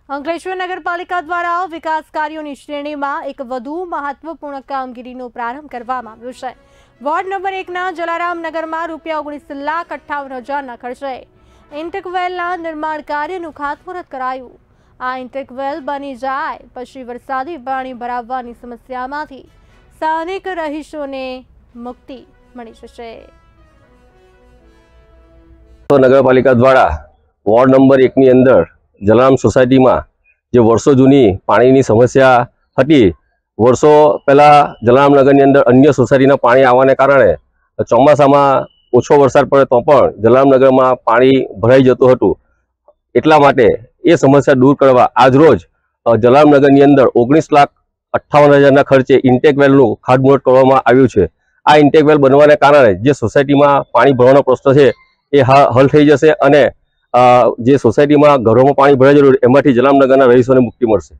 અંકલેશ્વર નગરપાલિકા દ્વારા વિકાસ કાર્યોની શ્રેણીમાં એક વધુ મહત્વપૂર્ણ કામગીરીનો પ્રારંભ કરવામાં આવ્યો છે। વોર્ડ નંબર 1ના જલારામનગરમાં ₹19,58,000ના ખર્ચે ઇન્ટેકવેલના નિર્માણ કાર્યનું ખાતમુહૂર્ત કરાયું। આ ઇન્ટેકવેલ બની જાય પછી વરસાદી પાણી ભરાવવાની સમસ્યામાંથી સ્થાનિક રહીશોને મુક્તિ મળી જશે। નગરપાલિકા દ્વારા વોર્ડ નંબર 1ની અંદર જલારામ સોસાયટીમાં જે વર્ષો જૂની પાણીની સમસ્યા હતી, વર્ષો પહેલાં જલારામનગરની અંદર અન્ય સોસાયટીના પાણી આવવાને કારણે ચોમાસામાં ઓછો વરસાદ પડે તો પણ જલારામનગરમાં પાણી ભરાઈ જતું હતું। એટલા માટે એ સમસ્યા દૂર કરવા આજરોજ જલારામનગરની અંદર 19,58,000ના ખર્ચે ઇન્ટેકવેલનું ખાતમુહૂર્ત કરવામાં આવ્યું છે। આ ઇન્ટેકવેલ બનવાને કારણે જે સોસાયટીમાં પાણી ભરવાનો પ્રશ્ન છે એ હલ થઈ જશે અને જે સોસાયટીમાં ઘરોમાં પાણી ભરાઈ જતું એમાંથી જલારામનગરના રહીશોને મુક્તિ મળશે।